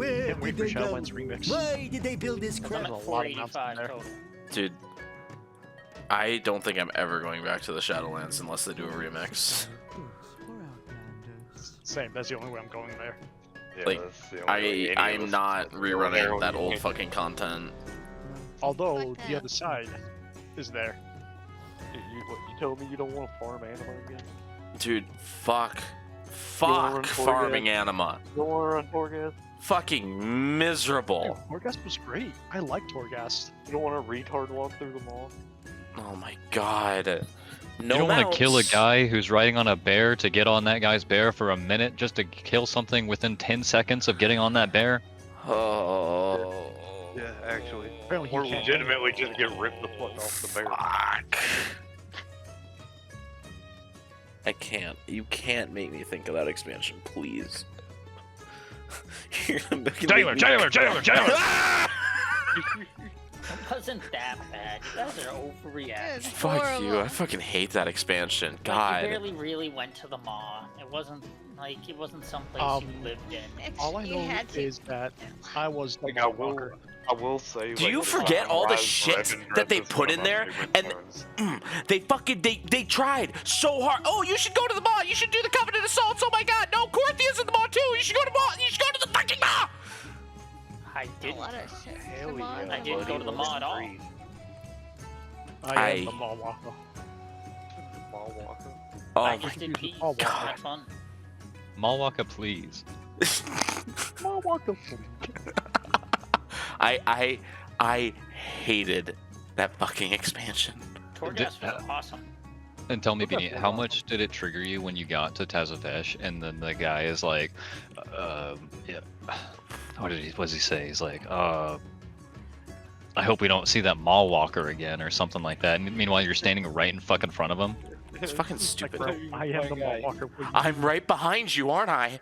Where Can't wait did for they go? Shadowlands remix. Why did they build this I'm crap? at I'm at 485 485 total. Dude, I don't think I'm ever going back to the Shadowlands unless they do a remix. Same, that's the only way I'm going there. Yeah, Like, that's the only way any of I'm us not can rerunning that go old there. fucking content. Although, Fuck the that. other side is there. You telling me you don't want to farm anima again? Dude, fuck. wanna Fuck run farming anima. You don't want to run Torghast? Fucking miserable. Torghast was great. I like Torghast. You don't want to retard walk through them all? Oh my god. No You don't want to kill a mounts. guy who's riding on a bear to get on that guy's bear for a minute just to kill something within 10 seconds of getting on that bear? Oh. Yeah, actually. Apparently he Or can't. legitimately just get ripped the fuck off the bear. Fuck. I can't. You can't make me think of that expansion, please. You're gonna make me- Jailer! It wasn't that bad. You guys are overreacting. It's Fuck you. I horrible. fucking hate that expansion. Like, God. you barely really went to the mall. It wasn't like it wasn't someplace Um, you lived in. All I You know had to. is that I was the Like, I will, walker. I will say. Do like, you forget all the Rise shit Forever that they is put one in of my there? favorite And times. they fucking they tried so hard. Oh, you should go to the mall. You should do the Covenant Assaults. Oh my god. No, Corthia's in the mall too. You should go to the mall. You should go to the fucking mall. I A didn't. lot of shit. Hell Come on. yeah, I didn't go to the mall at all. I am I- the mall walker. Mall walker. Oh I my just did peas. Oh, That's God. fun. Malwaka, please. Mall walker. I hated that fucking expansion. Torghast was awesome. And tell me, Beanie, how much did it trigger you when you got to Tazavesh and then the guy is like, yeah, what does he say? He's like, I hope we don't see that mall walker again or something like that. And meanwhile, you're standing right in fucking front of him. It's fucking stupid. Like, bro, I am the mall walker. Please. I'm right behind you, aren't I?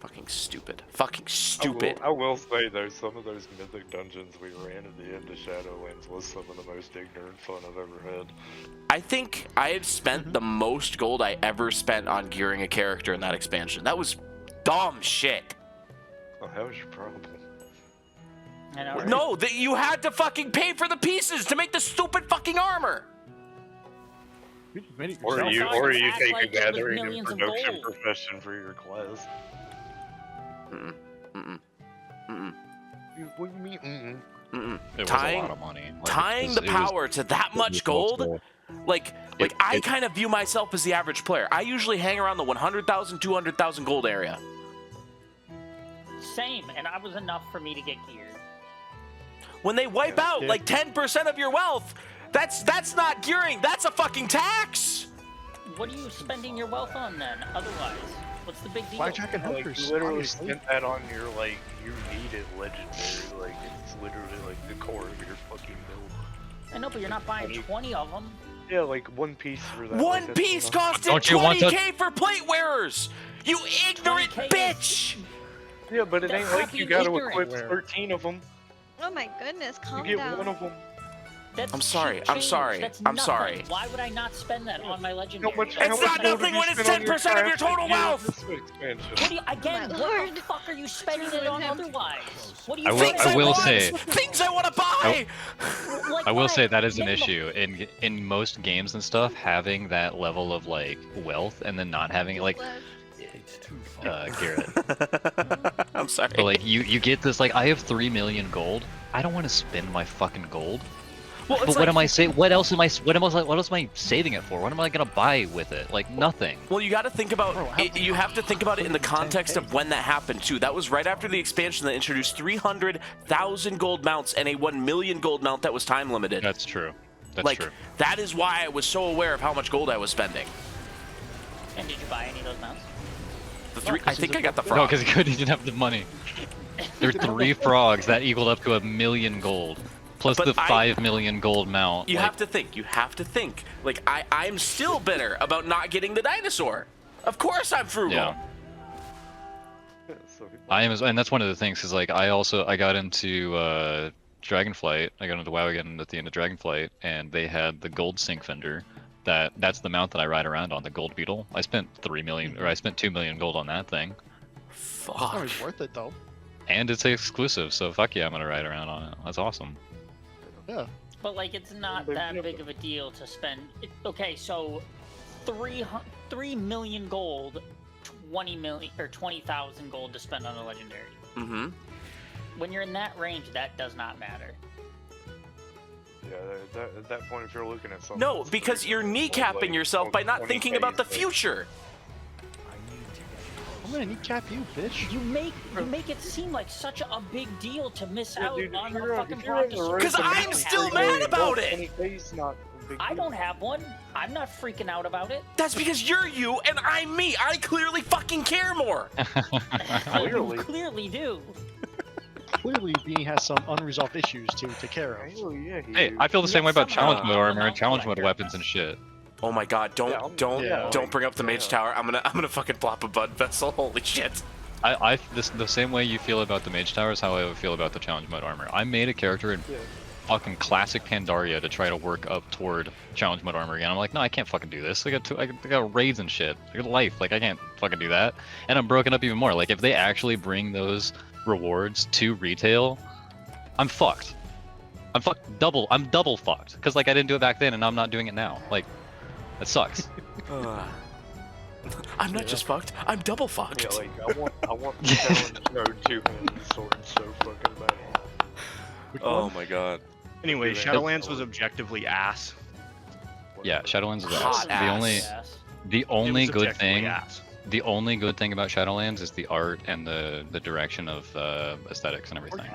Fucking stupid. Fucking stupid. I will say though, some of those mythic dungeons we ran at the end of Shadowlands was some of the most ignorant fun I've ever had. I think I have spent the most gold I ever spent on gearing a character in that expansion. That was dumb shit. Oh, that was your problem. I know, right? No, that you had to fucking pay for the pieces to make the stupid fucking armor. You just made it Or yourself. you, Don't or act you like take a it was gathering and millions of production gold. profession for your class. Mm-mm. Mm-mm. Mm-mm. What do you mean? Mm-mm. Mm-mm. It was Tying- a lot of money. Like, Tying it the was- power to that much gold, like I it- kind of view myself as the average player. I usually hang around the 100,000, 200,000 gold area. Same, and I was enough for me to get geared. When they wipe Yeah. out Yeah. like 10% of your wealth, that's not gearing. That's a fucking tax. What are you spending your wealth on then? Otherwise, what's the big deal? Blackjack and Like, hookers. you literally obviously. spent that on your, like, you need it legendary. Like, it's literally, like, the core of your fucking build. I know, but you're not buying 20 of them. Yeah, like, one piece for that. One like, piece that's enough. costed Don't you want to- 20k for plate wearers. You ignorant 20K bitch. Yeah, but it That's ain't not like you being gotta ignorant. equip 13 of them. Oh my goodness, You calm get down. one of them. That's I'm sorry, cheap I'm change. sorry, That's I'm nothing. sorry. Why would I not spend that on my legendary? much- It's much not gold nothing have you when it's spent on 10% of your class total that year wealth. this expansion? What do you, again, My what the lord. fuck are you spending it on otherwise? What do you I will- Things spend I it will on? say- things I want to buy. Like I will what? say that is an Name them. issue in most games and stuff. Having that level of like wealth and then not having it, like Garrett. I'm sorry. But like you get this like I have 3 million gold. I don't want to spend my fucking gold. Well, But it's what like- am I say? What else am I saving it for? What am I gonna buy with it? Like nothing. Well, you got to think about Bro, it, you have to think about it in the context of when that happened too. That was right after the expansion that introduced 300,000 gold mounts and a 1 million gold mount that was time limited. That's true. That's like true. that is why I was so aware of how much gold I was spending. And did you buy any of those mounts? The three, I think I got the No, frog. because he didn't have the money. There's 3 frogs that equaled up to 1 million gold, plus But the I- 5 million gold mount. You like, have to think. You have to think. Like I'm still bitter about not getting the dinosaur. Of course I'm frugal. Yeah. Yeah, so, I am, and that's one of the things. Is like I got into Dragonflight. I got into WoW again at the end of Dragonflight, and they had the gold sink vendor, that's the mount that I ride around on, the gold beetle. I spent 3 million, or I spent 2 million gold on that thing, Fuck. Oh, it's worth it though. and it's exclusive. So fuck yeah, I'm gonna ride around on it. That's awesome. Yeah. But like, it's not that big of a deal to spend. Okay, so 3 million gold, 20 million or 20,000 gold to spend on a legendary. Mm-hmm. When you're in that range, that does not matter. Yeah, at that point, if you're looking at something. No, that's because pretty you're much kneecapping like yourself by not 20 thinking about the days, future. I'm gonna kneecap you, bitch. You make it seem like such a big deal to miss Yeah, out dude, on if the you're fucking if you're in the Brontosaurus. race 'Cause and I'm you're still really mad well, about it. 20 days, not a big I deal. don't have one. I'm not freaking out about it. That's because you're you and I'm me. I clearly fucking care more. Clearly. You clearly do. Clearly, Beanie has some unresolved issues to care of. Oh, yeah, Hey, I feel the same way about somehow challenge mode I'm a armor and mount challenge mode collector. weapons and shit. Oh my god, don't yeah. bring up the mage tower. I'm gonna fucking plop a bud vessel. Holy shit. The same way you feel about the mage tower is how I would feel about the challenge mode armor. I made a character in fucking classic Pandaria to try to work up toward challenge mode armor again. I'm like, no, I can't fucking do this. I got raids and shit. I got life. Like, I can't fucking do that. And I'm broken up even more. Like, if they actually bring those rewards to retail, I'm fucked. I'm double fucked. Because, like, I didn't do it back then and I'm not doing it now. Like, that sucks. I'm not just fucked. I'm double fucked. Yeah, like, I want the challenge mode 2-handed sword so fucking bad. Oh my god. Anyway, Do that. Shadowlands was objectively ass. Yeah, Shadowlands is Hot ass. The Yes. only It was good objectively thing. ass. The only good thing about Shadowlands is the art and the direction of aesthetics and everything.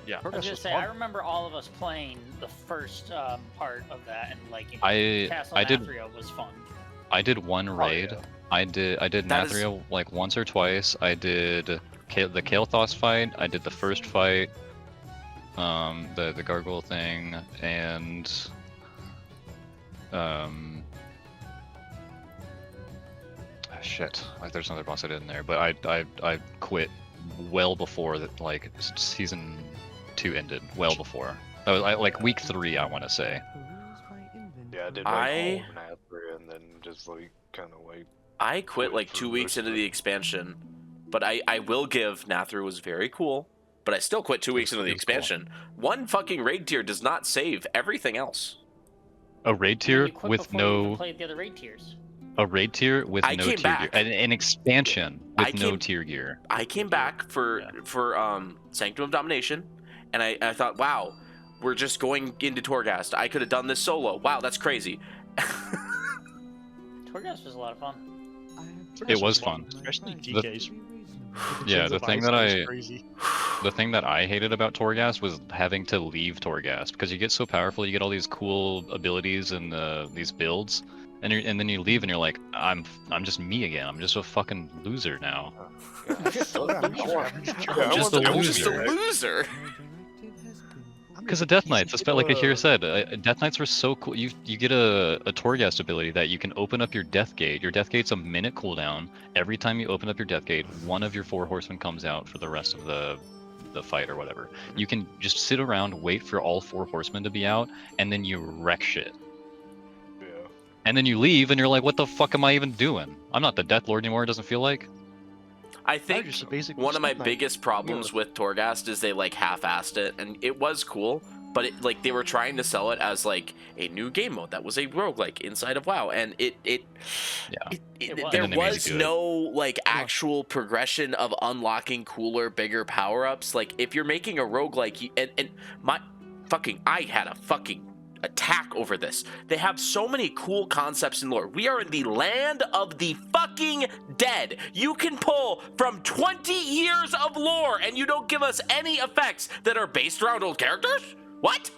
Yeah. I was gonna say, I remember all of us playing the first part of that, and like Castle I did Nathria was fun. I did one raid. yeah. I did That is- Nathria like once or twice. I did the Kael'thas fight. I did the first fight, the gargoyle thing, and shit. Like, there's another boss I did in there, but I quit well before that. Like, season 2 ended. Well before. That was like week 3, I want to say. Yeah, I did like all of Nathria and then just like kind of like. I quit like for 2 weeks most into of the it. expansion, but I will give Nathru was very cool, but I still quit 2 weeks into the It was cool. expansion. One fucking raid tier does not save everything else. A raid tier You quit with before you even no played the other raid tiers. a raid tier with I no came tier back. gear, an expansion I with no came- tier gear. I came back for Sanctum of Domination, and I thought, wow, we're just going into Torghast. I could have done this solo. Wow, that's crazy. Torghast was a lot of fun. It was fun. Especially DKs. Yeah, the thing that Crazy. the thing that I hated about Torghast was having to leave Torghast because you get so powerful, you get all these cool abilities and these builds, and then you leave and you're like, I'm just me again. I'm just a fucking loser now. You're just a I loser. want- I'm just a I'm just a loser. loser. Because the Death Knights, like Akira said, Death Knights were so cool. You get a Torghast ability that you can open up your Death Gate. Your Death Gate's a minute cooldown. Every time you open up your Death Gate, one of your 4 horsemen comes out for the rest of the fight or whatever. You can just sit around, wait for all 4 horsemen to be out, and then you wreck shit. Yeah. And then you leave, and you're like, what the fuck am I even doing? I'm not the Death Lord anymore, it doesn't feel like. I think just a basic one of my Speed Knight. biggest problems with Torghast is they like half-assed it, and it was cool, but it like they were trying to sell it as like a new game mode that was a roguelike inside of WoW, and It there was. And then they made was it good. no like actual progression of unlocking cooler, bigger power-ups. Like if you're making a roguelike, and my fucking I had a fucking attack over this. They have so many cool concepts in lore. We are in the land of the fucking dead. You can pull from 20 years of lore and you don't give us any effects that are based around old characters? What?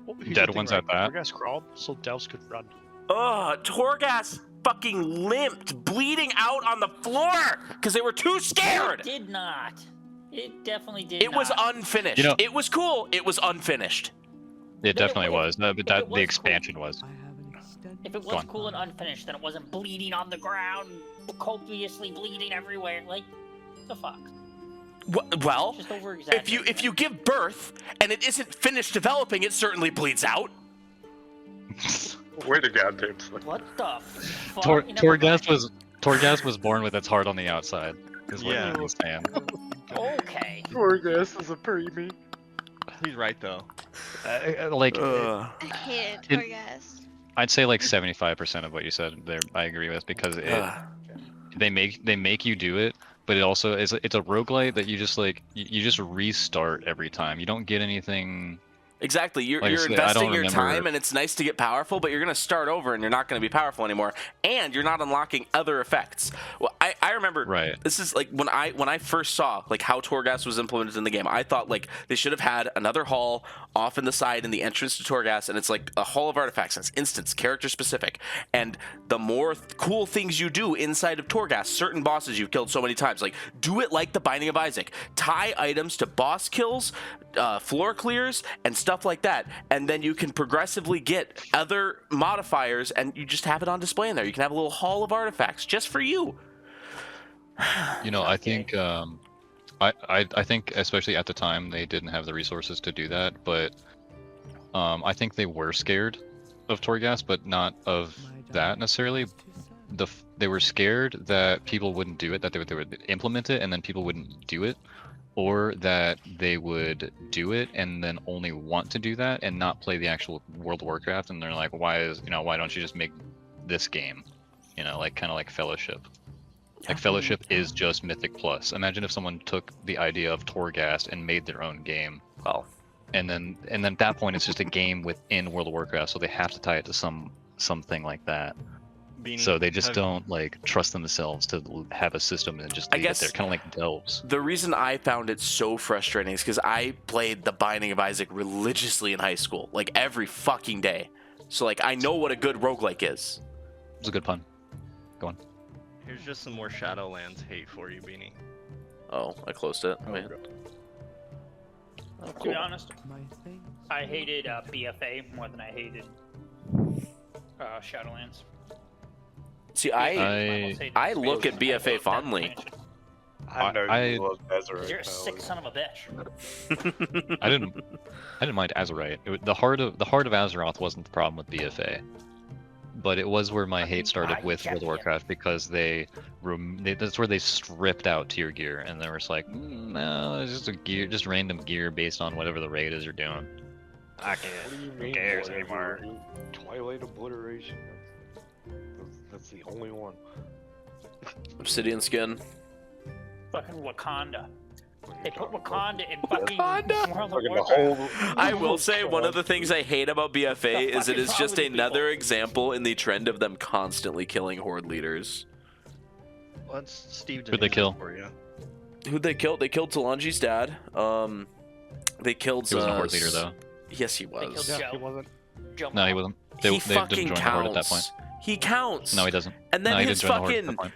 Well, here's Dead the thing, ones right? at that. Torghast crawled so Delves could run. Ugh, Torghast fucking limped, bleeding out on the floor because they were too It scared. did not. It definitely did It was not. unfinished. You know- It was cool. It was unfinished. It definitely was- was. But it that was the expansion was. If it Go was on. cool and unfinished, then it wasn't bleeding on the ground, copiously bleeding everywhere. Like, the fuck? Well, Just over exaggerating. if you give birth and it isn't finished developing, it certainly bleeds out. Way to goddamn say. What the fuck? Torghast was born with its heart on the outside. Is what Yeah. he was saying. Okay. Torghast is a preemie. He's right though. Like, I hate It- Torghast. I'd say like 75% of what you said there, I agree with, because they make you do it, but it also is it's a roguelite that you just like you just restart every time. You don't get anything. Exactly. You're Like I said, I investing don't your remember- time, and it's nice to get powerful, but you're going to start over, and you're not going to be powerful anymore, and you're not unlocking other effects. Well, I remember. Right. This is like when I first saw like how Torghast was implemented in the game. I thought like they should have had another hall off in the side in the entrance to Torghast, and it's like a hall of artifacts. And it's instance, character specific, and the more cool things you do inside of Torghast, certain bosses you've killed so many times, like do it like the Binding of Isaac. Tie items to boss kills, floor clears, and stuff like that, and then you can progressively get other modifiers, and you just have it on display in there. You can have a little hall of artifacts just for you. You know, I think I think especially at the time they didn't have the resources to do that, but I think they were scared of Torghast, but not of that necessarily. They were scared that people wouldn't do it, that they would implement it and then people wouldn't do it, or that they would do it and then only want to do that and not play the actual World of Warcraft, and they're like, why don't you just make this game? You know, like kind of like Fellowship. Like Fellowship is just Mythic Plus. Imagine if someone took the idea of Torghast and made their own game. Well, And then at that point it's just a game within World of Warcraft, so they have to tie it to something like that. Beanie, So they just have- don't like trust themselves to have a system and just I leave it guess- there, kind of like Delves. the reason I found it so frustrating is because I played the Binding of Isaac religiously in high school, like every fucking day. So like I know what a good roguelike is. It was a good pun. Here's just some more Shadowlands hate for you, Beanie. Oh, I closed it. Wait. Oh, To be cool. honest, I hated BFA more than I hated Shadowlands. See, I look at BFA fondly. I know I- you love Desert. You're a sick son of a bitch. I didn't mind Azerite. The heart of Azeroth wasn't the problem with BFA, but it was where my hate started with World of Warcraft, because that's where they stripped out tier gear, and they were just like, no, it's just a gear, just random gear based on whatever the raid is you're doing. What do you mean? cares whatever? Twilight Obliteration. That's the only one. Obsidian skin. Fucking Wakanda. They put Wakanda in fucking Wakanda? World of Fucking the Warcraft. whole. I will say one of the things I hate about BFA is it is just another example in the trend of them constantly killing horde leaders. Let's Steve. Who'd they kill? For you. Who'd they kill? They killed Talanji's dad. They killed. He wasn't a horde leader though. Yes, he killed was. Joe. Yeah, he wasn't. Joe No, he Mom. wasn't. He They fucking didn't join the horde at that point. counts. He counts. No, he doesn't. And then No, he his didn't join the horde at that fucking point.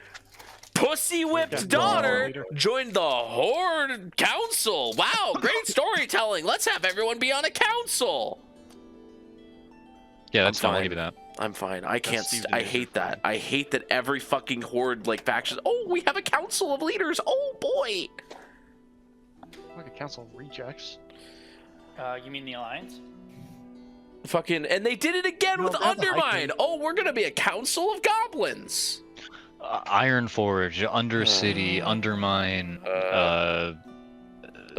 pussy whipped Yeah, daughter leader. joined the horde council. Wow, great storytelling. Let's have everyone be on a council. Yeah, that's fine. I'll fine. give you that. I'm fine. I can't. Steve I Denise, hate you're that. I hate that every fucking horde like faction. Oh, we have a council of leaders. Oh boy. Like a council of rejects. You mean the Alliance? Fucking, and they did it again No, with that's a high Undermine. key. Oh, we're gonna be a council of goblins. Ironforge, Undercity, Undermine, The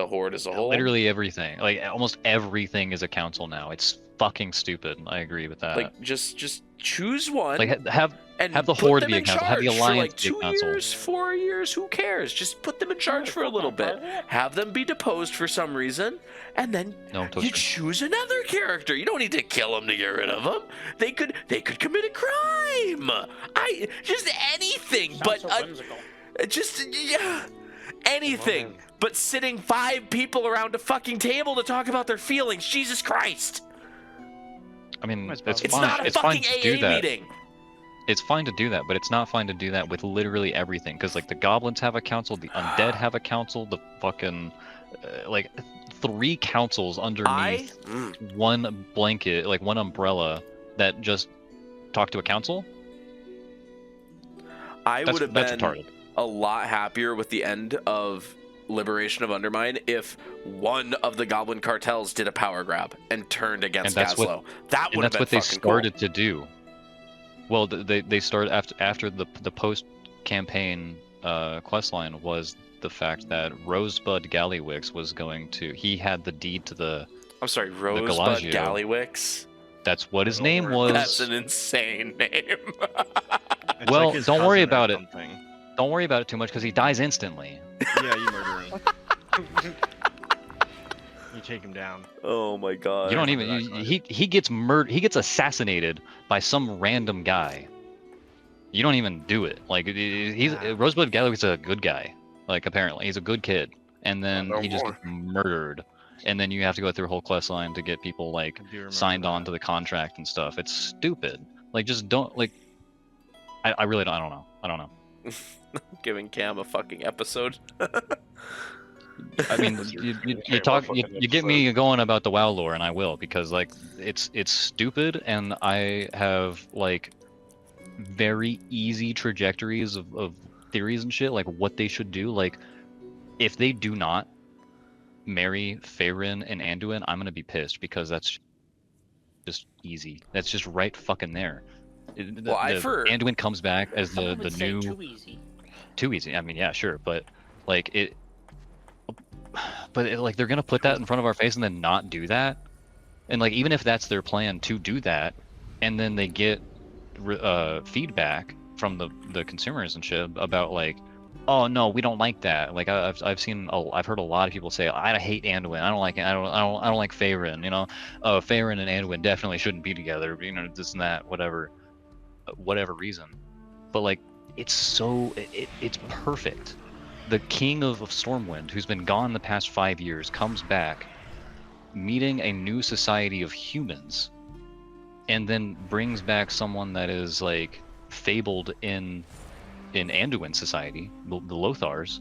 horde as a whole. literally everything. Like almost everything is a council now. It's fucking stupid. I agree with that. Like just choose one. Like have and have the put horde them be a in council, have the charge for alliance like be a 2 council. years, 4 years. Who cares? Just put them in charge for a little bit. Have them be deposed for some reason, and then No, you toaster. choose another character. You don't need to kill them to get rid of them. They could commit a crime. Just anything, Sounds but so whimsical. just yeah, anything. But sitting 5 people around a fucking table to talk about their feelings. Jesus Christ! I mean, It's it's It's fine. not a It's fine fucking to do AA that. meeting. It's fine to do that, but it's not fine to do that with literally everything. Because like the goblins have a council, the undead have a council, the fucking like 3 councils underneath one blanket, like one umbrella that just talk to a council. I would have That's been retarded. a lot happier with the end of liberation of Undermine if one of the Goblin cartels did a power grab and turned against And that's what- Gaslow. That And would have that's been what they fucking started to do. Well, they started after the post campaign questline was the fact that Rosebud Gallywix was going to. He had the deed to the. cool. I'm sorry, Rosebud Galagio. Gallywix. That's what his Oh, name Lord. was. That's an insane name. It's Well, like his don't worry cousin or about it. something. Don't worry about it too much because he dies instantly. Yeah, you murder him. You take him down. Oh my god. You don't remember even. that He gets murdered. He gets assassinated by some random guy. You don't even do it. Like he's Yeah. Rosebud Gallywix is a good guy. Like apparently he's a good kid, and then no he just more. gets murdered. And then you have to go through a whole quest line to get people like I do remember signed on that. to the contract and stuff. It's stupid. Like just don't like. I really don't. I don't know. I don't know. Giving Cam a fucking episode. I mean, you talk, you get me going about the WoW lore, and I will because like it's stupid, and I have like very easy trajectories of theories and shit, like what they should do. Like if they do not marry Faerun and Anduin, I'm gonna be pissed because that's just easy. That's just right fucking there. Anduin comes back as the Someone would say new. too easy. Too easy. I mean, yeah, sure, but like like they're gonna put that in front of our face and then not do that, and like even if that's their plan to do that, and then they get feedback from the consumers and shit about like, oh no, we don't like that. Like I've heard a lot of people say I hate Anduin. I don't like it. I don't like Faerun. You know, Faerun and Anduin definitely shouldn't be together. You know, this and that, whatever reason, but like. It's perfect. The king of Stormwind, who's been gone the past 5 years, comes back, meeting a new society of humans, and then brings back someone that is like fabled in Anduin society, the Lothars,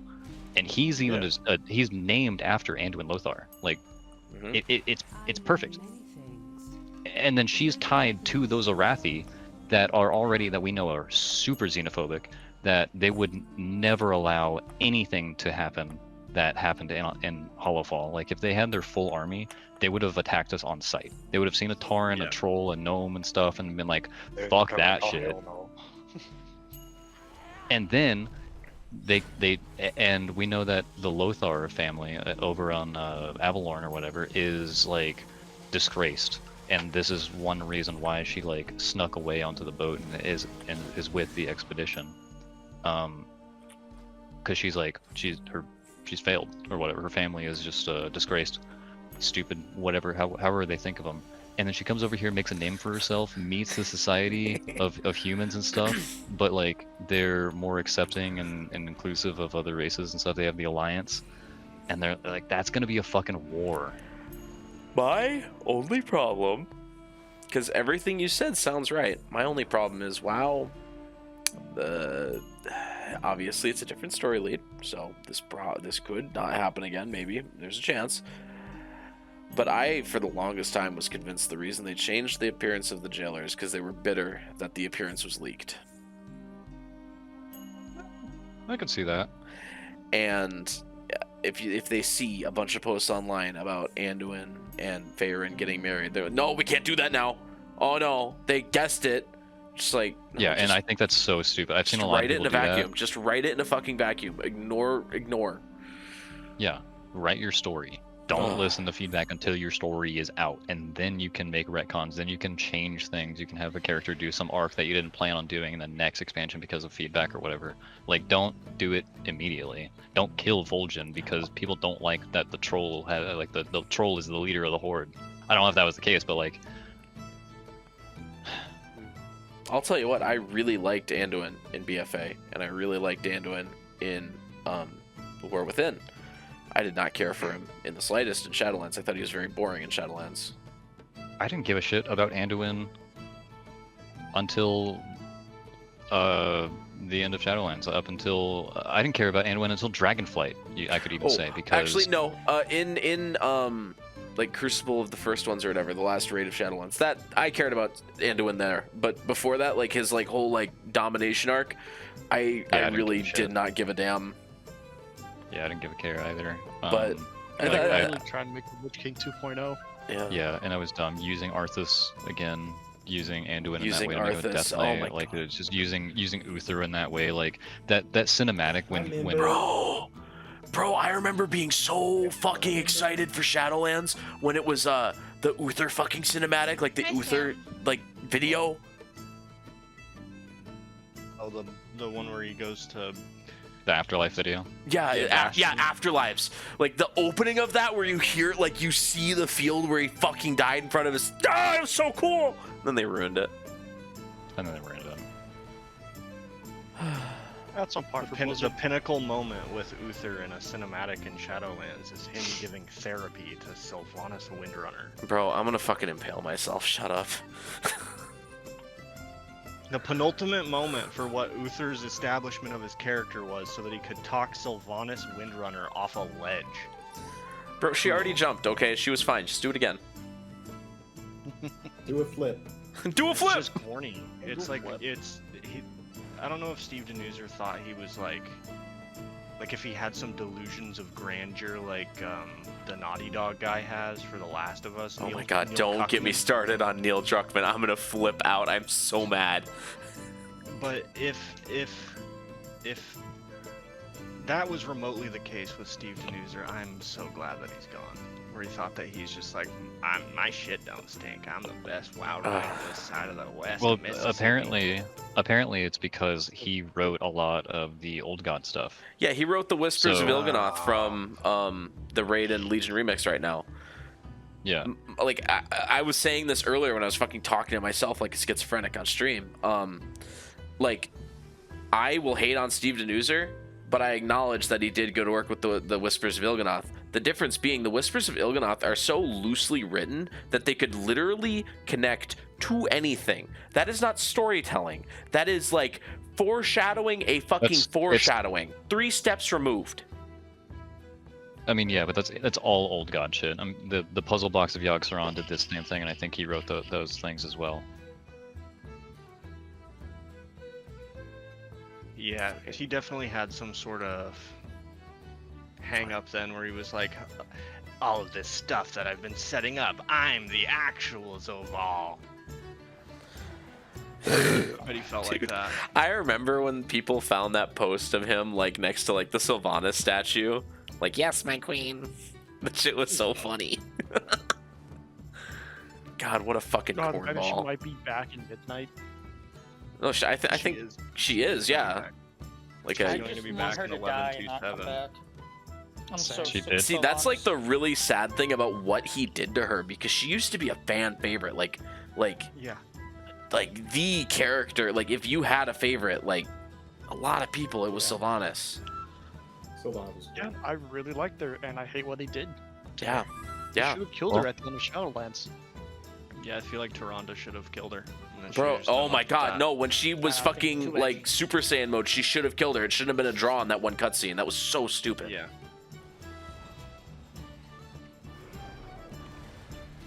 and he's even he's named after Anduin Lothar. Like it's perfect. And then she's tied to those Arathi that we know are super xenophobic, that they would never allow anything to happen that happened in Hollowfall. Like if they had their full army, they would have attacked us on sight. They would have seen a Tauren, a troll, a gnome and stuff and been like, fuck that shit. No. And then and we know that the Lothar family over on Avalorn or whatever is like disgraced. And this is one reason why she like snuck away onto the boat and is with the expedition, because she's failed or whatever. Her family is just disgraced, stupid, whatever. However they think of them. And then she comes over here, makes a name for herself, meets the society of humans and stuff, but like they're more accepting and inclusive of other races and stuff. They have the Alliance, and they're like, that's gonna be a fucking war. My only problem, because everything you said sounds right. My only problem is, WoW, obviously it's a different story lead, so this could not happen again. Maybe there's a chance. But I, for the longest time, was convinced the reason they changed the appearance of the jailers because they were bitter that the appearance was leaked. I can see that. And if they see a bunch of posts online about Anduin and Faerun getting married, they're like, no, we can't do that now. Oh no, they guessed it. Just like yeah, and I think that's so stupid. I've seen a lot of people do vacuum. that. Just write it in a fucking vacuum. Ignore. Yeah, write your story. Don't listen to feedback until your story is out, and then you can make retcons. Then you can change things. You can have a character do some arc that you didn't plan on doing in the next expansion because of feedback or whatever. Like, don't do it immediately. Don't kill Vol'jin because people don't like that the troll had like the troll is the leader of the horde. I don't know if that was the case, but like, I'll tell you what. I really liked Anduin in BFA, and I really liked Anduin in War Within. I did not care for him in the slightest in Shadowlands. I thought he was very boring in Shadowlands. I didn't give a shit about Anduin until the end of Shadowlands. Up until I didn't care about Anduin until Dragonflight. I could even say because actually no. In like Crucible of the first ones or whatever, the last raid of Shadowlands, that I cared about Anduin there. But before that, like his whole domination arc, I really did not give a damn. Yeah, I didn't give a care either. But I like, think I- I'm really trying to make the Witch King 2.0. yeah. yeah, and I was dumb using Arthas again, using Anduin in Using that way. Arthas, To make a Death oh Knight, my like God. it's just using Uther in that way, like that cinematic when Bro, I remember being so fucking excited for Shadowlands when it was the Uther fucking cinematic, like the Nice, Uther like video. Oh, the one where he goes to. the Afterlife video. Yeah, Yeah, yeah, Afterlives. Like the opening of that where you hear, like you see the field where he fucking died in front of us. Ah, it was so cool. Then they ruined it. And then they ran it up. That's on par for The Blizzard. pinnacle moment with Uther in a cinematic in Shadowlands is him giving therapy to Sylvanas Windrunner. Bro, I'm gonna fucking impale myself. Shut up. The penultimate moment for what Uther's establishment of his character was so that he could talk Sylvanas Windrunner off a ledge. Bro, she already jumped, okay? She was fine. Just do it again. Do a flip. Do a It's flip! just corny. It's like, I don't know if Steve Denuser thought he was like if he had some delusions of grandeur like the Naughty Dog guy has for The Last of Us. Oh Neil- my god, Neil don't get me Druckmann. started on Neil Druckmann. I'm gonna flip out. I'm so mad. But if that was remotely the case with Steve Denuser, I'm so glad that he's gone. Where he thought that he's just like, my shit don't stink. I'm the best WoW writer on this side of the West. Well, of Mississippi." apparently it's because he wrote a lot of the Old God stuff. Yeah, he wrote the Whispers of So- Il'gynoth from the Raid and Legion remix right now. Yeah. Like I was saying this earlier when I was fucking talking to myself like a schizophrenic on stream. Like I will hate on Steve Denuser, but I acknowledge that he did go to work with the Whispers of Il'gynoth. The difference being the Whispers of Il'gynoth are so loosely written that they could literally connect to anything. That is not storytelling. That is like foreshadowing a fucking It's- foreshadowing. 3 steps removed. I mean, yeah, but that's all Old God shit. The Puzzle Box of Yogg-Saron did this same thing, and I think he wrote those things as well. Yeah, he definitely had some sort of hang up then where he was like, all of this stuff that I've been setting up, I'm the actual Zoval. But he felt like Dude. that. I remember when people found that post of him like next to like the Sylvanas statue. Like, yes, my queen. That shit was so funny. God, what a fucking God, I bet she cornball. might be back in Midnight. No, I think is. she is, yeah. Like I I a, going to just be want back her in to die and not come 11/27. back. I'm so She sick did. of see, that's like Sylvanas. the really sad thing about what he did to her, because she used to be a fan favorite, like Yeah. the character. Like if you had a favorite, like a lot of people, it was Sylvanas. Sylvanas. Yeah, I really liked her, and I hate what he did. Yeah, He yeah. should have killed her at the end of Shadowlands. Yeah, I feel like Tyrande should have killed her. and then she Bro, just oh went my off with god, that. no, when she was Nah, fucking too like edgy. Super Saiyan mode, she should have killed her. It shouldn't have been a draw in that one cutscene. That was so stupid. Yeah.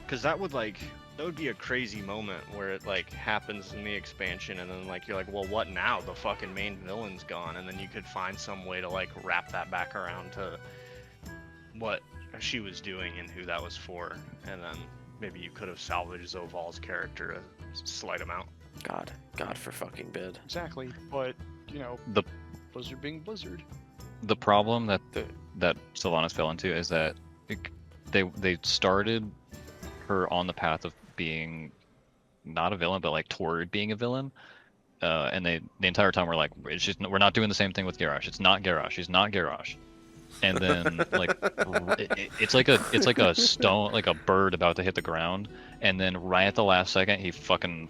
Because that would be a crazy moment where it like happens in the expansion and then like you're like, well, what now? The fucking main villain's gone, and then you could find some way to like wrap that back around to what she was doing and who that was for, and then maybe you could have salvaged Zoval's character a slight amount. God for fucking bid. Exactly, but you know, The- Blizzard being Blizzard. The problem that Sylvanas fell into is that they started her on the path of being not a villain, but like toward being a villain. And the entire time we're like, we're not doing the same thing with Garrosh. It's not Garrosh. He's not Garrosh. And then like it's like a stone, like a bird about to hit the ground, and then right at the last second he fucking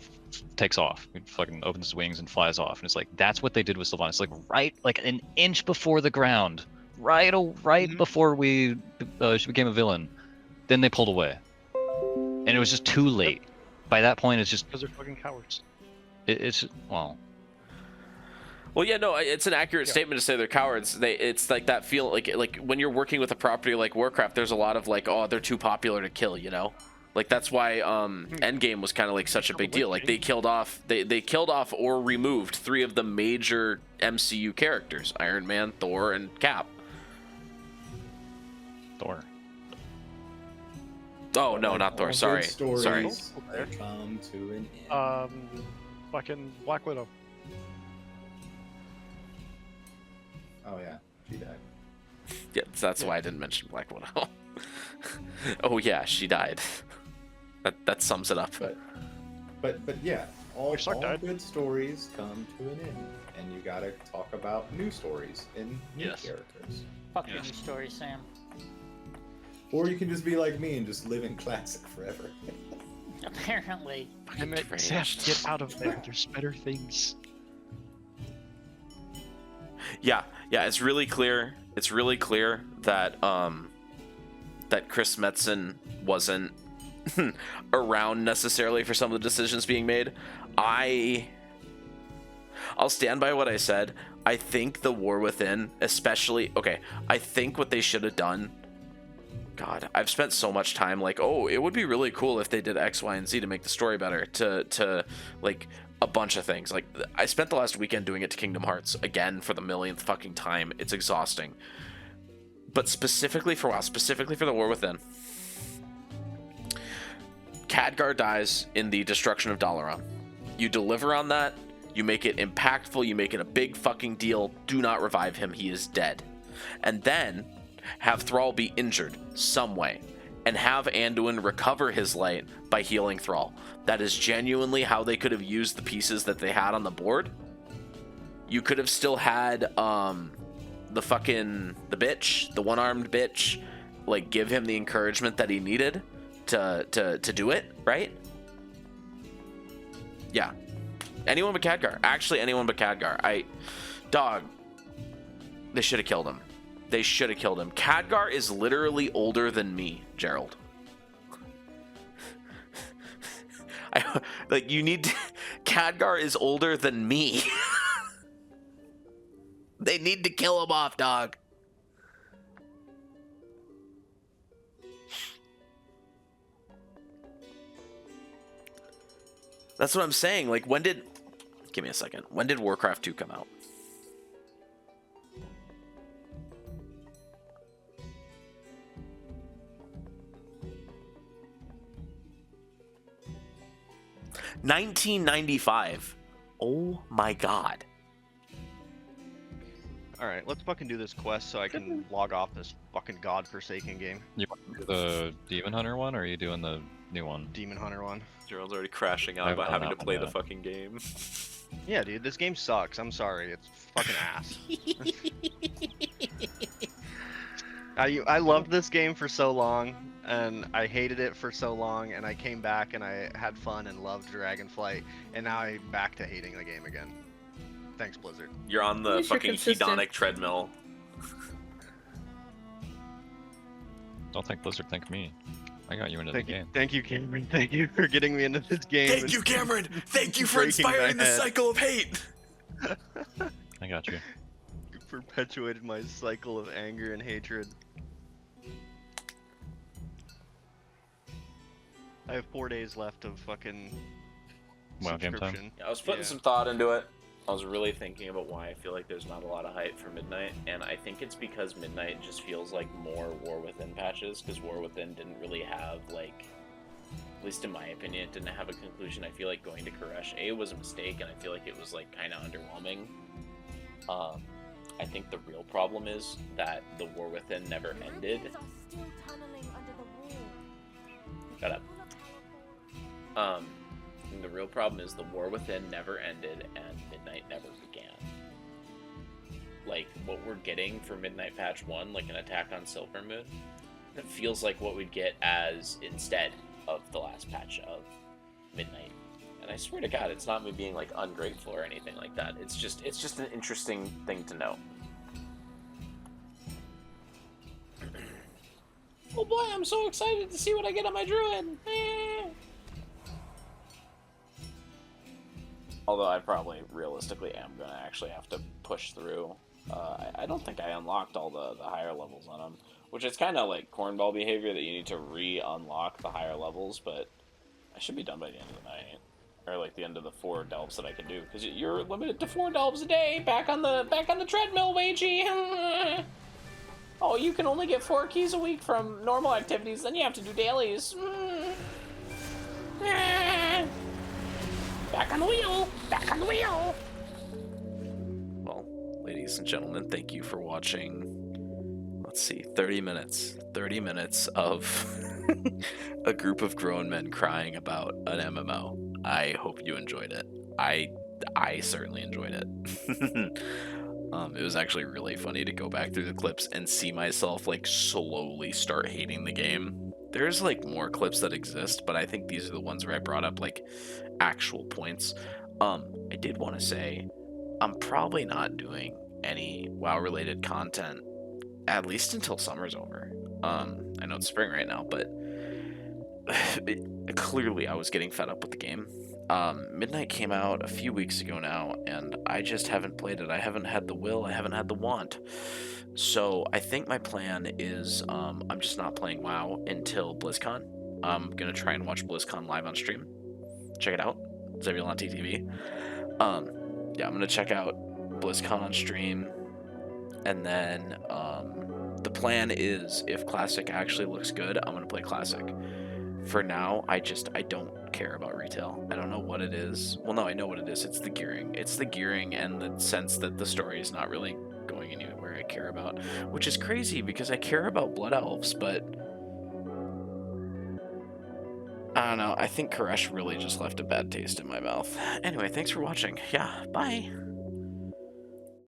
takes off. He fucking opens his wings and flies off. And it's like that's what they did with Sylvanas. Like right, like an inch before the ground, right before she became a villain. Then they pulled away, and it was just too late. By that point, it's just Because they're fucking cowards. it's well. Well, yeah, no, it's an accurate statement to say they're cowards. It's like that feel like when you're working with a property like Warcraft, there's a lot of like, oh, they're too popular to kill, you know? Like that's why Endgame was kind of like such a big deal. Like they killed off or removed 3 of the major MCU characters: Iron Man, Thor, and Cap. Thor. Oh no, not Thor. All Sorry. good stories Sorry. come to an end. Fucking Black Widow. Oh yeah, she died. Yeah, that's why I didn't mention Black Widow. Oh yeah, she died. That sums it up. But yeah, all Suck died. good stories come to an end, and you gotta talk about new stories and new Yes. characters. Fuck your Yes. new story, Sam. Or you can just be like me and just live in classic forever. Apparently. Damn it, Trash. Seth, get out of there. There's better things. Yeah, it's really clear. It's really clear that that Chris Metzen wasn't around necessarily for some of the decisions being made. I'll stand by what I said. I think the War Within, especially, okay, I think what they should have done. God, I've spent so much time like, oh, it would be really cool if they did X, Y, and Z to make the story better. To like a bunch of things. Like I spent the last weekend doing it to Kingdom Hearts again for the millionth fucking time. It's exhausting. But specifically for WoW, specifically for the War Within, Khadgar dies in the destruction of Dalaran. You deliver on that. You make it impactful. You make it a big fucking deal. Do not revive him. He is dead. And then have Thrall be injured some way, and have Anduin recover his light by healing Thrall. That is genuinely how they could have used the pieces that they had on the board. You could have still had the bitch, the one-armed bitch, like give him the encouragement that he needed to do it, right? Yeah. Anyone but Khadgar. Actually, anyone but Khadgar. They should have killed him. They should have killed him. Khadgar is literally older than me, Gerald. Khadgar is older than me. They need to kill him off, dog. That's what I'm saying. Like, give me a second. When did Warcraft 2 come out? $1995. Oh my god. Alright, let's fucking do this quest so I can log off this fucking godforsaken game. You want to do the Demon Hunter one, or are you doing the new one? Demon Hunter one. Gerald's already crashing I out haven't about done having to that play one the yet. fucking game. Yeah, dude, this game sucks. I'm sorry. It's fucking ass. I loved this game for so long, and I hated it for so long, and I came back and I had fun and loved Dragonflight, and now I'm back to hating the game again. Thanks, Blizzard. You're on the least you're fucking consistent. hedonic treadmill. Don't thank Blizzard, thank me. I got you into the game. Thank you, Cameron. Thank you for getting me into this game. Thank you, Cameron. Thank you for breaking my inspiring the head. cycle of hate. I got you. You perpetuated my cycle of anger and hatred. I have 4 days left of fucking WoW game time. subscription. I was putting Yeah. some thought into it. I was really thinking about why I feel like there's not a lot of hype for Midnight, and I think it's because Midnight just feels like more War Within patches, because War Within didn't really have, like, at least in my opinion, it didn't have a conclusion. I feel like going to Koresh was a mistake, and I feel like it was, like, kind of underwhelming. I think the real problem is that the War Within never ended. Shut up. And the real problem is the War Within never ended and Midnight never began. Like, what we're getting for Midnight Patch 1, like an attack on Silvermoon, it feels like what we'd get as instead of the last patch of Midnight. And I swear to God, it's not me being, like, ungrateful or anything like that. It's just an interesting thing to know. Oh boy, I'm so excited to see what I get on my druid! Although I probably realistically am going to actually have to push through. I don't think I unlocked all the higher levels on them, which is kind of like cornball behavior that you need to re-unlock the higher levels, but I should be done by the end of the night. Or like the end of the 4 delves that I can do, because you're limited to 4 delves a day. Back on the treadmill, Wagey. Oh, you can only get 4 keys a week from normal activities, then you have to do dailies. Back on the wheel! Back on the wheel! Well, ladies and gentlemen, thank you for watching. Let's see, 30 minutes. 30 minutes of a group of grown men crying about an MMO. I hope you enjoyed it. I certainly enjoyed it. It was actually really funny to go back through the clips and see myself like slowly start hating the game. There's like more clips that exist, but I think these are the ones where I brought up like actual points. I did want to say I'm probably not doing any WoW related content at least until summer's over. I know it's spring right now, but clearly I was getting fed up with the game. Midnight came out a few weeks ago now, and I just haven't played it. I haven't had the will, I haven't had the want. So I think my plan is I'm just not playing WoW until BlizzCon. I'm gonna try and watch BlizzCon live on stream. Check it out, Zebulan TTV. Yeah, I'm gonna check out BlizzCon on stream, and then the plan is if Classic actually looks good, I'm gonna play Classic. For now, I don't care about retail. I don't know what it is. Well, no, I know what it is. It's the gearing. It's the gearing and the sense that the story is not really going anywhere I care about, which is crazy because I care about Blood Elves, but I don't know. I think Koresh really just left a bad taste in my mouth. Anyway, thanks for watching. Yeah, bye.